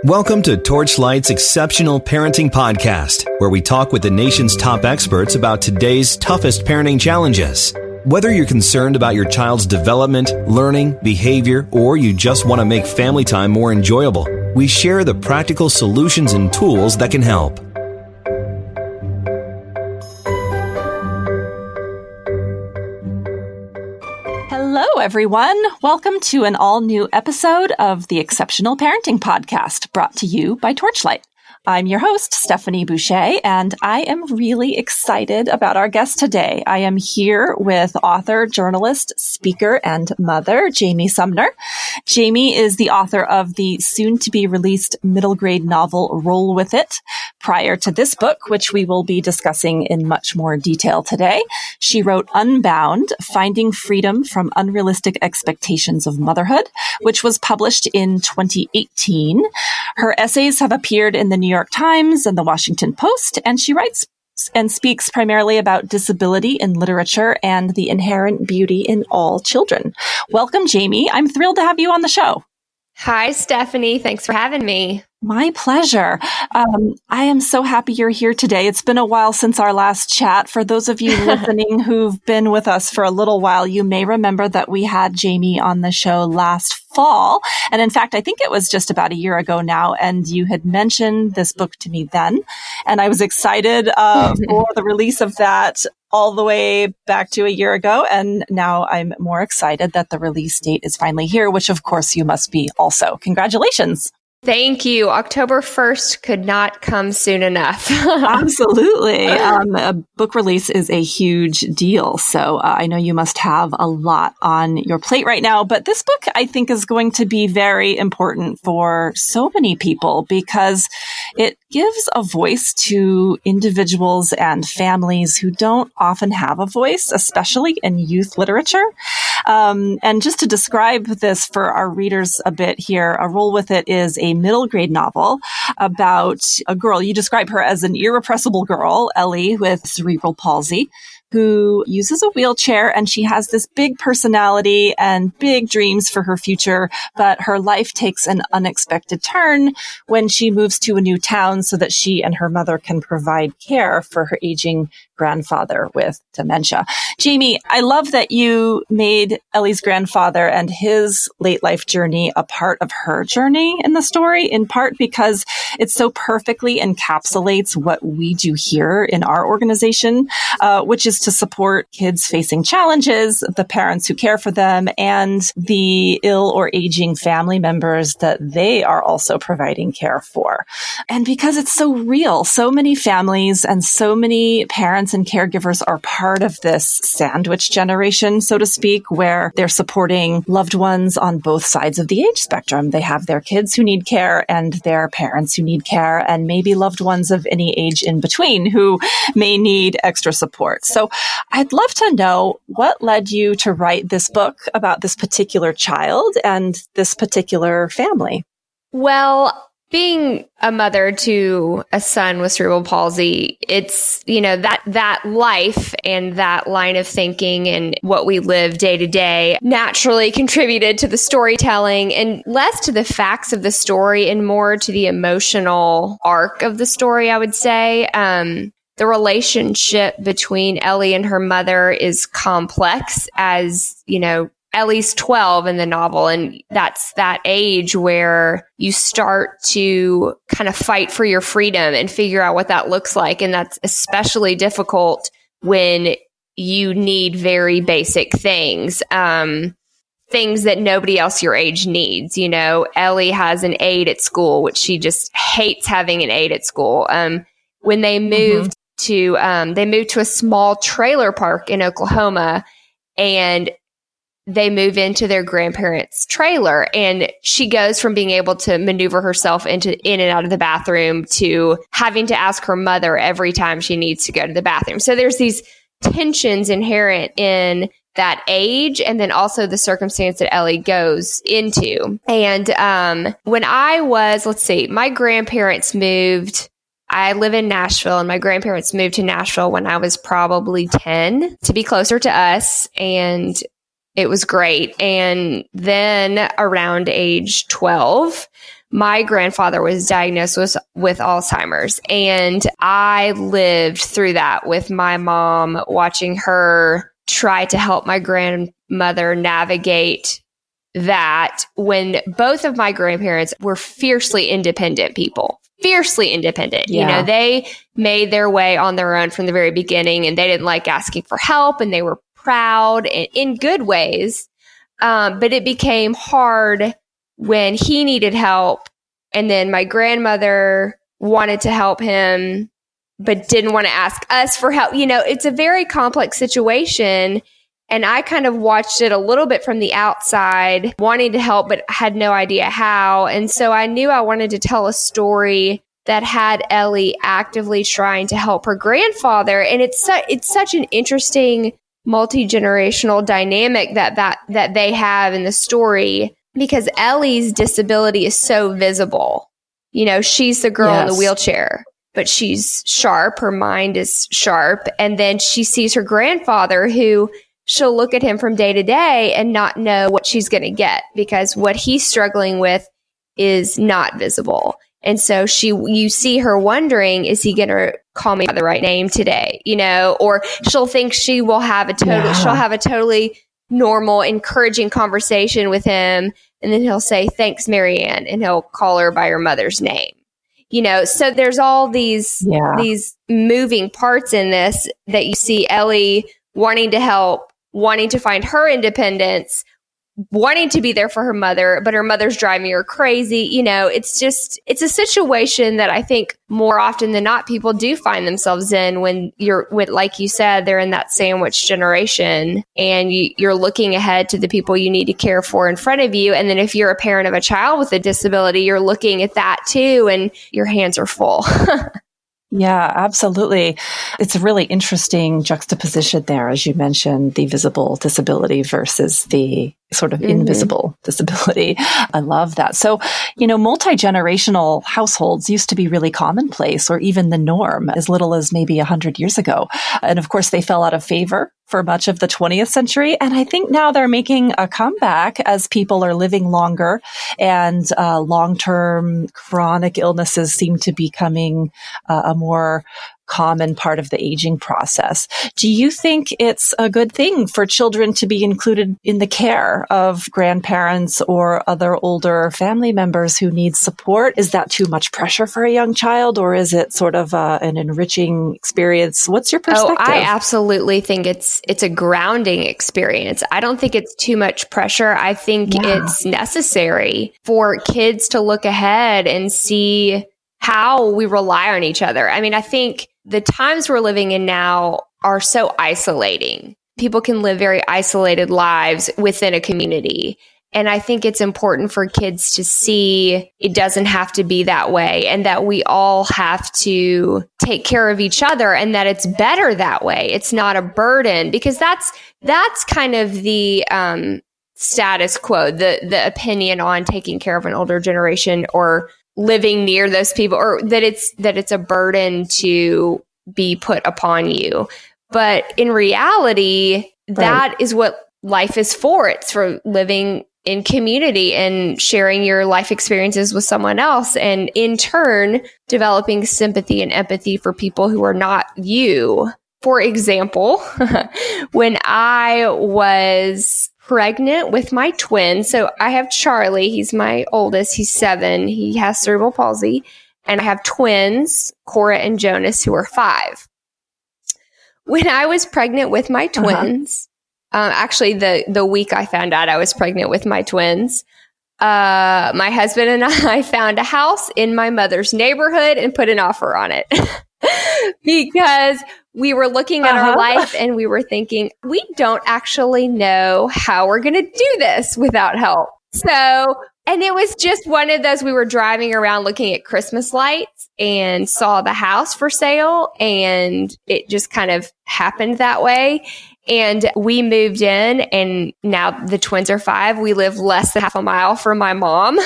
Welcome to Torchlight's Exceptional Parenting Podcast, where we talk with the nation's top experts about today's toughest parenting challenges. Whether you're concerned about your child's development, learning, behavior, or you just want to make family time more enjoyable, we share the practical solutions and tools that can help. Hello, everyone. Welcome to an all-new episode of the Exceptional Parenting Podcast, brought to you by Torchlight. I'm your host, Stefanie Boucher, and I am really excited about our guest today. I am here with author, journalist, speaker, and mother, Jamie Sumner. Jamie is the author of the soon-to-be-released middle-grade novel, Roll With It. Prior to this book, which we will be discussing in much more detail today, she wrote Unbound, Finding Freedom from Unrealistic Expectations of Motherhood, which was published in 2018. Her essays have appeared in the New York Times and the Washington Post, and she writes and speaks primarily about disability in literature and the inherent beauty in all children. Welcome, Jamie. I'm thrilled to have you on the show. Hi, Stefanie. Thanks for having me. My pleasure. I am so happy you're here today. It's been a while since our last chat. For those of you listening who've been with us for a little while, you may remember that we had Jamie on the show last fall. And in fact, I think it was just about a year ago now. And you had mentioned this book to me then. And I was excited for the release of that all the way back to a year ago. And now I'm more excited that the release date is finally here, which of course you must be also. Congratulations. Thank you. October 1st could not come soon enough. Absolutely. A book release is a huge deal. So I know you must have a lot on your plate right now. But this book, I think, is going to be very important for so many people because it gives a voice to individuals and families who don't often have a voice, especially in youth literature. And just to describe this for our readers a bit here, A Roll With It is a middle grade novel about a girl. You describe her as an irrepressible girl, Ellie, with cerebral palsy, who uses a wheelchair, and she has this big personality and big dreams for her future, but her life takes an unexpected turn when she moves to a new town so that she and her mother can provide care for her aging grandfather with dementia. Jamie, I love that you made Ellie's grandfather and his late life journey a part of her journey in the story, in part because it so perfectly encapsulates what we do here in our organization, which is to support kids facing challenges, the parents who care for them, and the ill or aging family members that they are also providing care for. And because it's so real, so many families and so many parents and caregivers are part of this sandwich generation, so to speak, where they're supporting loved ones on both sides of the age spectrum. They have their kids who need care and their parents who need care, and maybe loved ones of any age in between who may need extra support. So I'd love to know what led you to write this book about this particular child and this particular family. Well, being a mother to a son with cerebral palsy, it's, that life and that line of thinking and what we live day to day naturally contributed to the storytelling and less to the facts of the story and more to the emotional arc of the story, I would say. The relationship between Ellie and her mother is complex as, Ellie's 12 in the novel, and that's that age where you start to kind of fight for your freedom and figure out what that looks like. And that's especially difficult when you need very basic things, things that nobody else your age needs. Ellie has an aide at school, which she just hates having an aide at school. When they moved to a small trailer park in Oklahoma, and they move into their grandparents' trailer, and she goes from being able to maneuver herself in and out of the bathroom to having to ask her mother every time she needs to go to the bathroom. So there's these tensions inherent in that age, and then also the circumstance that Ellie goes into. And when I was, my grandparents moved. I live in Nashville, and my grandparents moved to Nashville when I was probably 10 to be closer to us. And it was great. And then around age 12, my grandfather was diagnosed with Alzheimer's. And I lived through that with my mom, watching her try to help my grandmother navigate that when both of my grandparents were fiercely independent people. Fiercely independent. Yeah. You know, they made their way on their own from the very beginning, and they didn't like asking for help, and they were proud and in good ways. But it became hard when he needed help, and then my grandmother wanted to help him, but didn't want to ask us for help. You know, it's a very complex situation. And I kind of watched it a little bit from the outside, wanting to help, but had no idea how. And so I knew I wanted to tell a story that had Ellie actively trying to help her grandfather. And it's such an interesting multi-generational dynamic that they have in the story, because Ellie's disability is so visible. You know, she's the girl in the wheelchair, but she's sharp. Her mind is sharp. And then she sees her grandfather, who she'll look at him from day to day and not know what she's going to get, because what he's struggling with is not visible. And so you see her wondering, is he going to call me by the right name today? You know, or she'll think she'll have a totally normal, encouraging conversation with him. And then he'll say, "Thanks, Marianne." And he'll call her by her mother's name. You know, so there's all these moving parts in this that you see Ellie wanting to help, wanting to find her independence, wanting to be there for her mother, but her mother's driving her crazy. You know, it's a situation that I think more often than not, people do find themselves in when like you said, they're in that sandwich generation, and you're looking ahead to the people you need to care for in front of you. And then if you're a parent of a child with a disability, you're looking at that too, and your hands are full. Yeah, absolutely. It's a really interesting juxtaposition there, as you mentioned, the visible disability versus the sort of invisible disability. I love that. So, you know, multi-generational households used to be really commonplace, or even the norm, as little as maybe 100 years ago. And of course, they fell out of favor for much of the 20th century. And I think now they're making a comeback as people are living longer, and long-term chronic illnesses seem to be becoming a more common part of the aging process. Do you think it's a good thing for children to be included in the care of grandparents or other older family members who need support? Is that too much pressure for a young child, or is it sort of an enriching experience? What's your perspective? Oh, I absolutely think it's a grounding experience. I don't think it's too much pressure. I think it's necessary for kids to look ahead and see how we rely on each other. I mean, I think the times we're living in now are so isolating. People can live very isolated lives within a community. And I think it's important for kids to see it doesn't have to be that way, and that we all have to take care of each other, and that it's better that way. It's not a burden, because that's kind of the status quo, the opinion on taking care of an older generation or living near those people, or that it's a burden to be put upon you. But in reality, that is what life is for. It's for living in community and sharing your life experiences with someone else, and in turn, developing sympathy and empathy for people who are not you. For example, when I was pregnant with my twin. So I have Charlie. He's my oldest. He's 7. He has cerebral palsy. And I have twins, Cora and Jonas, who are 5. When I was pregnant with my twins, actually the week I found out I was pregnant with my twins, my husband and I found a house in my mother's neighborhood and put an offer on it. Because we were looking at our life and we were thinking, we don't actually know how we're going to do this without help. So, and it was just one of those, we were driving around looking at Christmas lights and saw the house for sale, and it just kind of happened that way. And we moved in, and now the twins are 5. We live less than half a mile from my mom.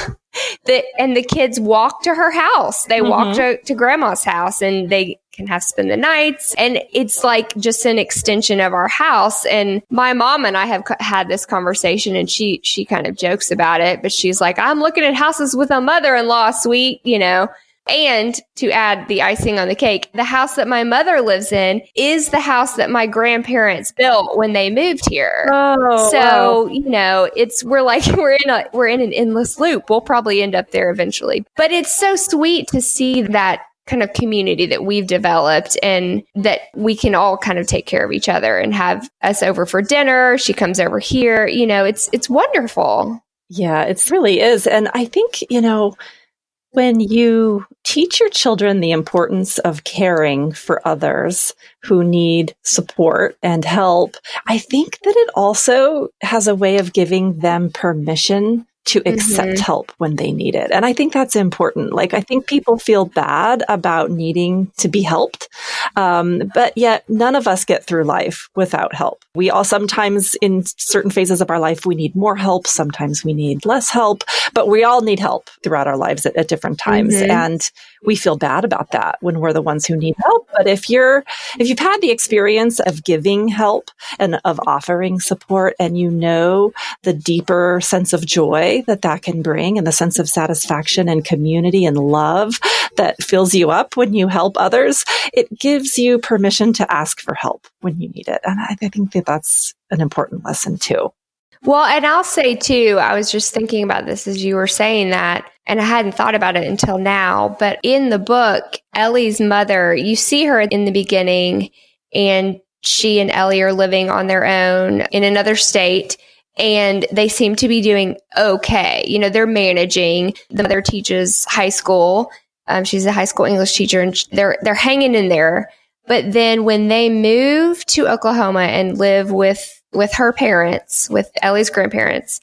And the kids walk to her house. They walk to grandma's house, and they can spend the nights. And it's like just an extension of our house. And my mom and I have had this conversation, and she kind of jokes about it, but she's like, I'm looking at houses with a mother-in-law, sweet, And to add the icing on the cake, the house that my mother lives in is the house that my grandparents built when they moved here. Oh, so, wow. we're in an endless loop. We'll probably end up there eventually. But it's so sweet to see that kind of community that we've developed, and that we can all kind of take care of each other and have us over for dinner. She comes over here. It's wonderful. Yeah, it really is. And I think, when you teach your children the importance of caring for others who need support and help, I think that it also has a way of giving them permission to accept help when they need it. And I think that's important. Like, I think people feel bad about needing to be helped. But yet none of us get through life without help. We all sometimes in certain phases of our life, we need more help. Sometimes we need less help, but we all need help throughout our lives at different times. And we feel bad about that when we're the ones who need help. But if you've had the experience of giving help and of offering support, and the deeper sense of joy that can bring, and the sense of satisfaction and community and love that fills you up when you help others, it gives you permission to ask for help when you need it. And I think that that's an important lesson too. Well, and I'll say too, I was just thinking about this as you were saying that, and I hadn't thought about it until now, but in the book, Ellie's mother, you see her in the beginning, and she and Ellie are living on their own in another state, and they seem to be doing okay. They're managing. The mother teaches high school. She's a high school English teacher, and they're hanging in there. But then when they move to Oklahoma and live with her parents, with Ellie's grandparents,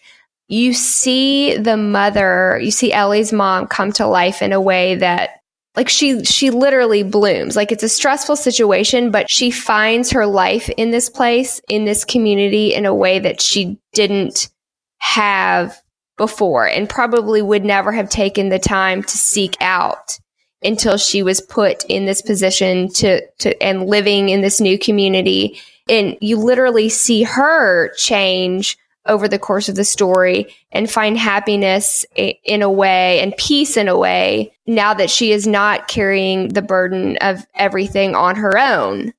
you see Ellie's mom come to life in a way that, like, she literally blooms. Like, it's a stressful situation, but she finds her life in this place, in this community, in a way that she didn't have before, and probably would never have taken the time to seek out until she was put in this position and living in this new community. And you literally see her change over the course of the story and find happiness in a way, and peace in a way, now that she is not carrying the burden of everything on her own.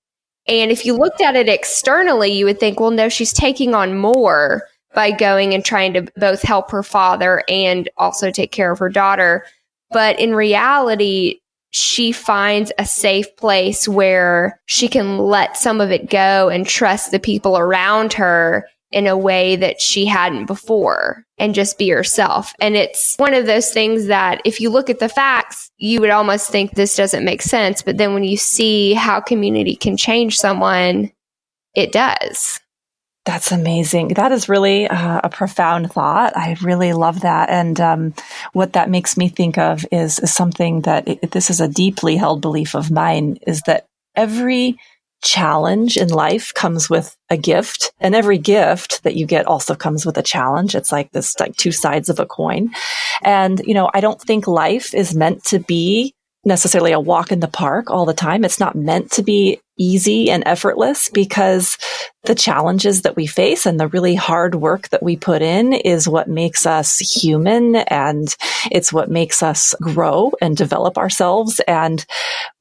And if you looked at it externally, you would think, well, no, she's taking on more by going and trying to both help her father and also take care of her daughter. But in reality, she finds a safe place where she can let some of it go and trust the people around her in a way that she hadn't before, and just be herself. And it's one of those things that if you look at the facts, you would almost think this doesn't make sense. But then when you see how community can change someone, it does. That's amazing. That is really a profound thought. I really love that. And what that makes me think of is something that this is a deeply held belief of mine, is that every challenge in life comes with a gift, and every gift that you get also comes with a challenge. It's like two sides of a coin. And, I don't think life is meant to be necessarily a walk in the park all the time. It's not meant to be easy and effortless, because the challenges that we face and the really hard work that we put in is what makes us human, and it's what makes us grow and develop ourselves. And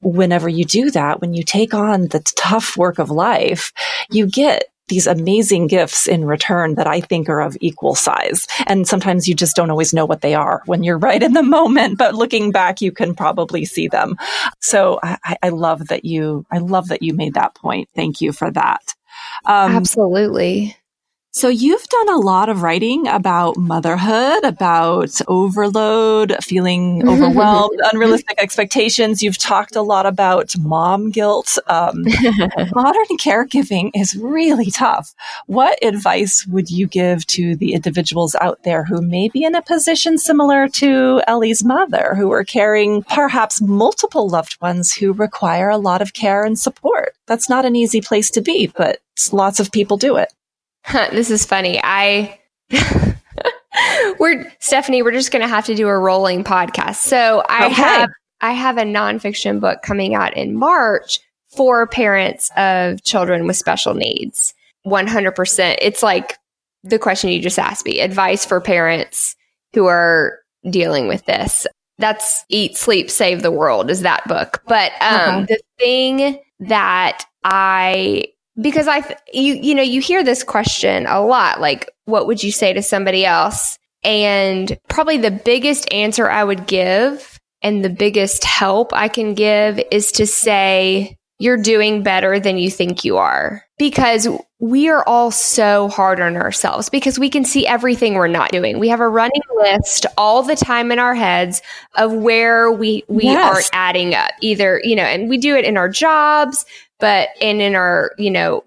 whenever you do that, when you take on the tough work of life, you get these amazing gifts in return that I think are of equal size. And sometimes you just don't always know what they are when you're right in the moment, but looking back, you can probably see them. So I love that you made that point. Thank you for that. Absolutely. So you've done a lot of writing about motherhood, about overload, feeling overwhelmed, unrealistic expectations. You've talked a lot about mom guilt. Modern caregiving is really tough. What advice would you give to the individuals out there who may be in a position similar to Ellie's mother, who are carrying perhaps multiple loved ones who require a lot of care and support? That's not an easy place to be, but lots of people do it. This is funny. Stefanie, we're just going to have to do a rolling podcast. So I have a nonfiction book coming out in March for parents of children with special needs. 100%. It's like the question you just asked me, advice for parents who are dealing with this. That's Eat, Sleep, Save the World is that book. But the thing that because you hear this question a lot, like, what would you say to somebody else? And probably the biggest answer I would give and the biggest help I can give is to say, you're doing better than you think you are. Because we are all so hard on ourselves because we can see everything we're not doing. We have a running list all the time in our heads of where we aren't adding up either, and we do it in our jobs, but in our,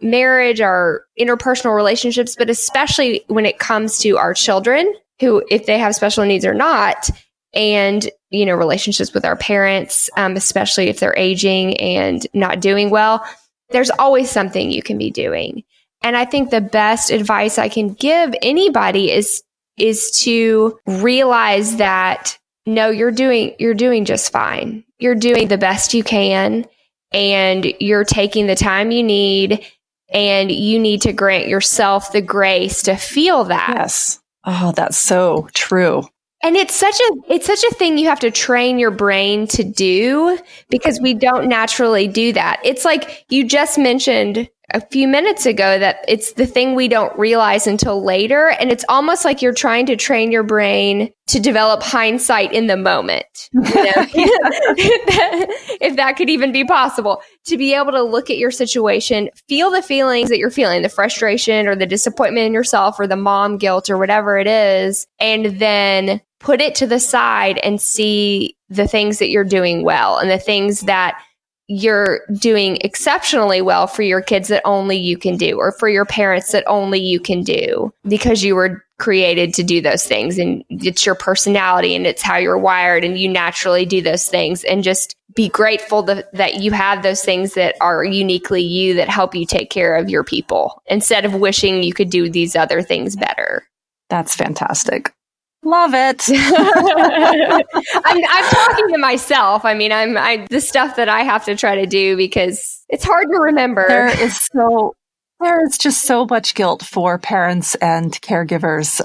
marriage, our interpersonal relationships, but especially when it comes to our children who, if they have special needs or not, and, relationships with our parents, especially if they're aging and not doing well, there's always something you can be doing. And I think the best advice I can give anybody is to realize that, no, you're doing just fine. You're doing the best you can, and you're taking the time you need, and you need to grant yourself the grace to feel that. Yes. Oh, that's so true. And it's such a thing you have to train your brain to do because we don't naturally do that. It's like you just mentioned a few minutes ago that it's the thing we don't realize until later. And it's almost like you're trying to train your brain to develop hindsight in the moment. If that could even be possible, to be able to look at your situation, feel the feelings that you're feeling, the frustration or the disappointment in yourself or the mom guilt or whatever it is, and then put it to the side and see the things that you're doing well and the things that you're doing exceptionally well for your kids that only you can do, or for your parents that only you can do, because you were created to do those things and it's your personality and it's how you're wired and you naturally do those things, and just be grateful that you have those things that are uniquely you that help you take care of your people instead of wishing you could do these other things better. That's fantastic. Love it. I'm talking to myself. I mean, the stuff that I have to try to do because it's hard to remember. There is just so much guilt for parents and caregivers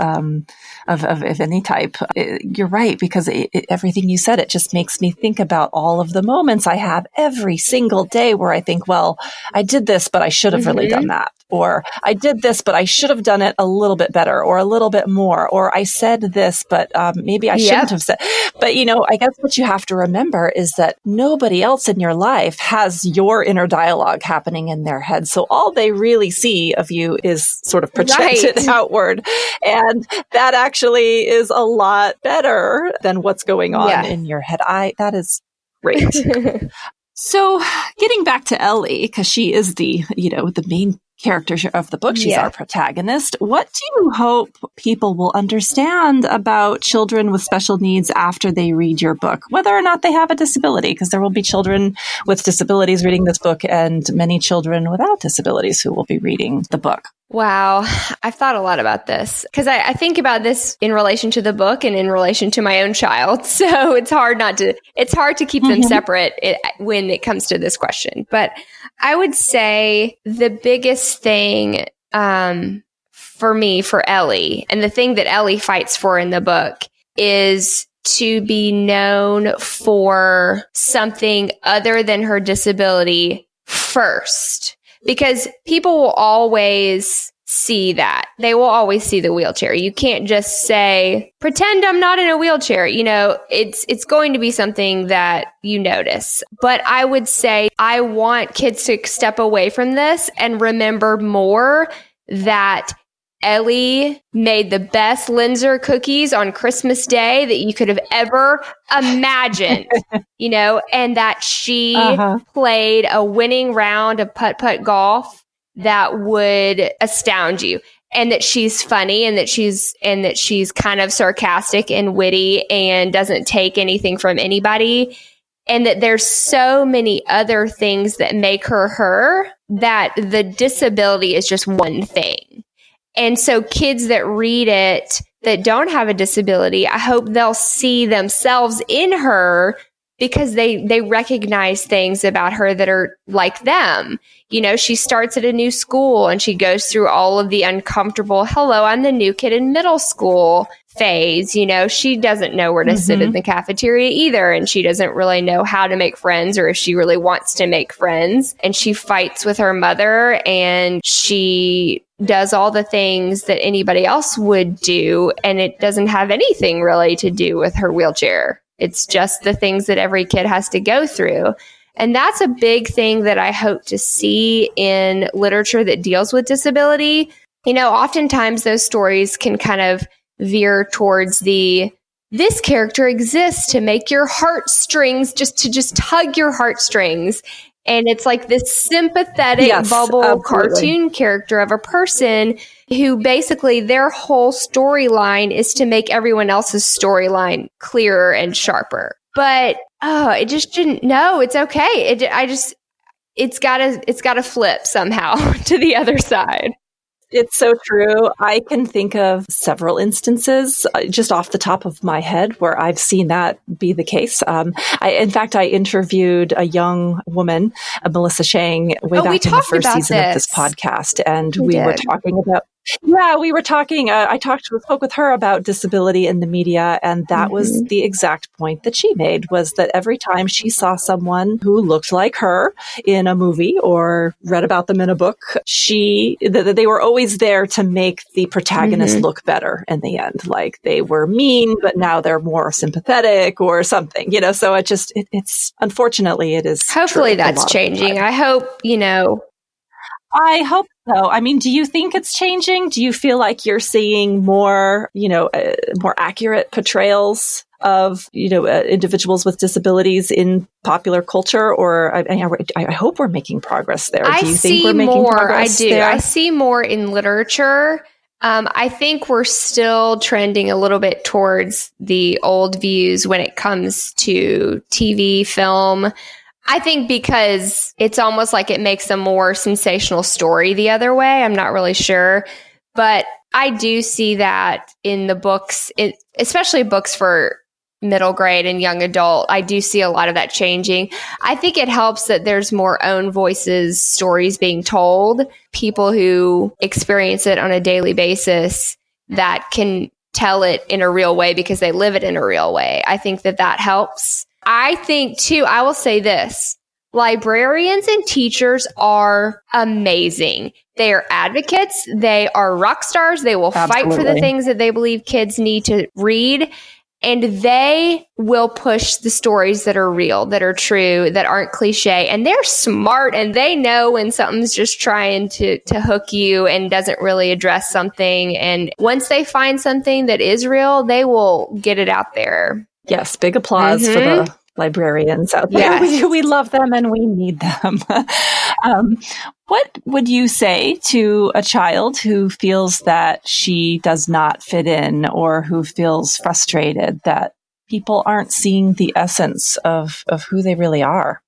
of any type. You're right, because everything you said, it just makes me think about all of the moments I have every single day where I think, well, I did this, but I should have really done that. Or I did this, but I should have done it a little bit better or a little bit more. Or I said this, but maybe I shouldn't have said. But, I guess what you have to remember is that nobody else in your life has your inner dialogue happening in their head. So all they really see of you is sort of projected outward. And that actually is a lot better than what's going on in your head. That is great. So getting back to Ellie, because she is the main character of the book. She's our protagonist. What do you hope people will understand about children with special needs after they read your book, whether or not they have a disability? Because there will be children with disabilities reading this book and many children without disabilities who will be reading the book. Wow. I've thought a lot about this because I think about this in relation to the book and in relation to my own child. So it's hard to keep them separate when it comes to this question. But I would say the biggest thing for me, for Ellie, and the thing that Ellie fights for in the book is to be known for something other than her disability first. Because people will always see that. They will always see the wheelchair. You can't just say, pretend I'm not in a wheelchair. It's going to be something that you notice. But I would say I want kids to step away from this and remember more that Ellie made the best Linzer cookies on Christmas Day that you could have ever imagined, and that she played a winning round of putt-putt golf that would astound you, and that she's funny, and that she's kind of sarcastic and witty and doesn't take anything from anybody. And that there's so many other things that make her her, that the disability is just one thing. And so kids that read it that don't have a disability, I hope they'll see themselves in her, because they recognize things about her that are like them. She starts at a new school and she goes through all of the uncomfortable, hello, I'm the new kid in middle school phase. She doesn't know where to sit in the cafeteria either. And she doesn't really know how to make friends, or if she really wants to make friends. And she fights with her mother, and she does all the things that anybody else would do. And it doesn't have anything really to do with her wheelchair. It's just the things that every kid has to go through. And that's a big thing that I hope to see in literature that deals with disability. Oftentimes those stories can kind of veer towards this character exists to make your heartstrings, just tug your heartstrings. And it's like this sympathetic bubble cartoon character of a person who basically their whole storyline is to make everyone else's storyline clearer and sharper. But it just didn't. No, it's okay. It's gotta flip somehow to the other side. It's so true. I can think of several instances just off the top of my head where I've seen that be the case. In fact, I interviewed a young woman, Melissa Shang, way back in the first season of this podcast. And we were talking about, I spoke with her about disability in the media. And that was the exact point that she made, was that every time she saw someone who looked like her in a movie or read about them in a book, they were always there to make the protagonist look better in the end. Like they were mean, but now they're more sympathetic or something, so it's unfortunately it is. Hopefully that's changing. I hope, I hope so. I mean, do you think it's changing? Do you feel like you're seeing more, more accurate portrayals of, individuals with disabilities in popular culture? Or I hope we're making progress there. Do you think we're making progress there? I see more in literature. I think we're still trending a little bit towards the old views when it comes to TV, film. I think because it's almost like it makes a more sensational story the other way. I'm not really sure. But I do see that in the books, especially books for middle grade and young adult. I do see a lot of that changing. I think it helps that there's more own voices, stories being told, people who experience it on a daily basis that can tell it in a real way because they live it in a real way. I think that helps. I think, too, I will say this. Librarians and teachers are amazing. They are advocates. They are rock stars. They will fight for the things that they believe kids need to read. And they will push the stories that are real, that are true, that aren't cliche. And they're smart, and they know when something's just trying to hook you and doesn't really address something. And once they find something that is real, they will get it out there. Yes, big applause for the librarians out there. Yes. We love them and we need them. What would you say to a child who feels that she does not fit in, or who feels frustrated that people aren't seeing the essence of who they really are?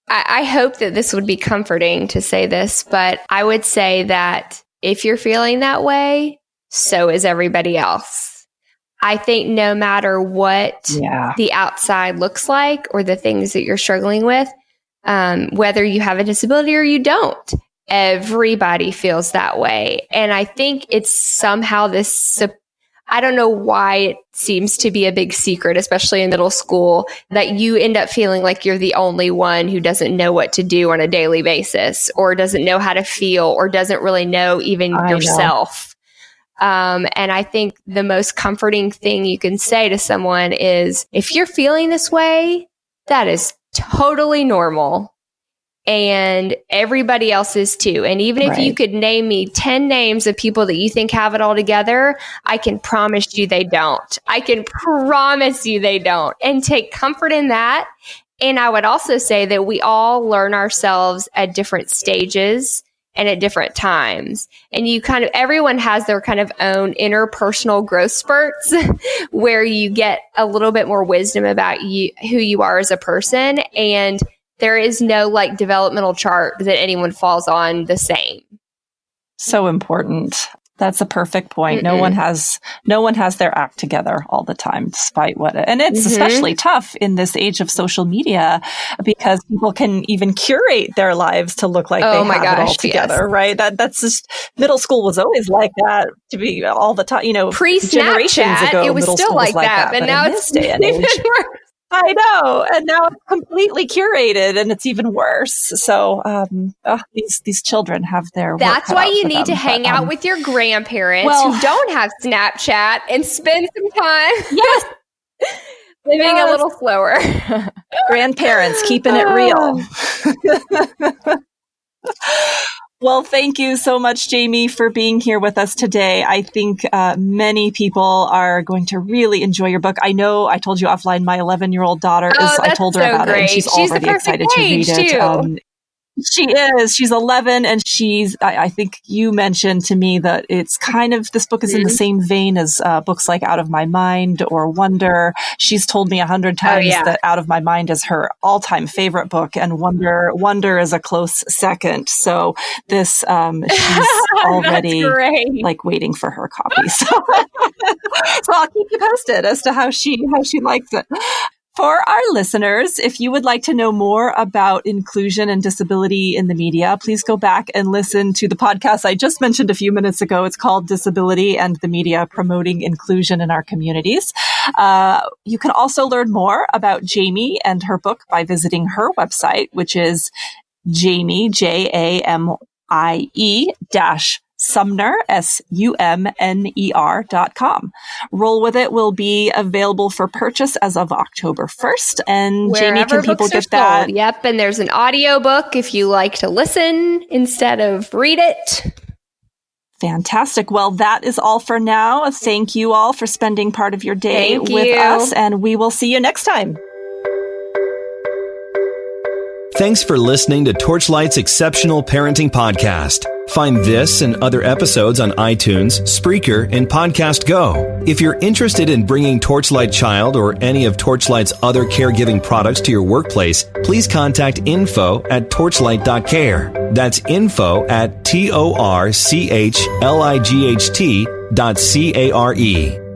I hope that this would be comforting to say this, but I would say that if you're feeling that way, so is everybody else. I think no matter what the outside looks like or the things that you're struggling with, whether you have a disability or you don't, everybody feels that way. And I think it's somehow I don't know why it seems to be a big secret, especially in middle school, that you end up feeling like you're the only one who doesn't know what to do on a daily basis, or doesn't know how to feel, or doesn't really know even yourself. And I think the most comforting thing you can say to someone is, if you're feeling this way, that is totally normal. and everybody else is too. And even if you could name me 10 names of people that you think have it all together, I can promise you they don't. I can promise you they don't. And take comfort in that. And I would also say that we all learn ourselves at different stages and at different times. And everyone has their kind of own interpersonal growth spurts where you get a little bit more wisdom about you, who you are as a person. And there is no like developmental chart that anyone falls on the same. So important. That's a perfect point. No one has their act together all the time, despite and it's especially tough in this age of social media because people can even curate their lives to look like they have it all together, right? That's just, middle school was always like that to be all the time, Pre-Snapchat, ago, it was still like that, but now it's day and age. I know. And now it's completely curated and it's even worse. So these children have their That's why you need to hang out with your grandparents who don't have Snapchat and spend some time living a little slower. Grandparents keeping it real. Well, thank you so much, Jamie, for being here with us today. I think many people are going to really enjoy your book. I know I told you offline, my 11-year-old daughter I told her about it, and she's already excited to read it. She is. She's 11, and I think you mentioned to me that it's kind of, this book is in the same vein as books like Out of My Mind or Wonder. She's told me 100 times that Out of My Mind is her all-time favorite book, and Wonder is a close second. So this, she's already like waiting for her copy. So I'll keep you posted as to how she likes it. For our listeners, if you would like to know more about inclusion and disability in the media, please go back and listen to the podcast I just mentioned a few minutes ago. It's called Disability and the Media, Promoting Inclusion in Our Communities. You can also learn more about Jamie and her book by visiting her website, which is Jamie, Jamie Sumner, SUMNER.com. Roll With It will be available for purchase as of October 1st. And wherever Jamie, can people get that? Yep. And there's an audiobook if you like to listen instead of read it. Fantastic. Well, that is all for now. Thank you all for spending part of your day with us, and we will see you next time. Thanks for listening to Torchlight's Exceptional Parenting Podcast. Find this and other episodes on iTunes, Spreaker, and Podcast Go. If you're interested in bringing Torchlight Child or any of Torchlight's other caregiving products to your workplace, please contact info@torchlight.care. That's info@torchlight.care.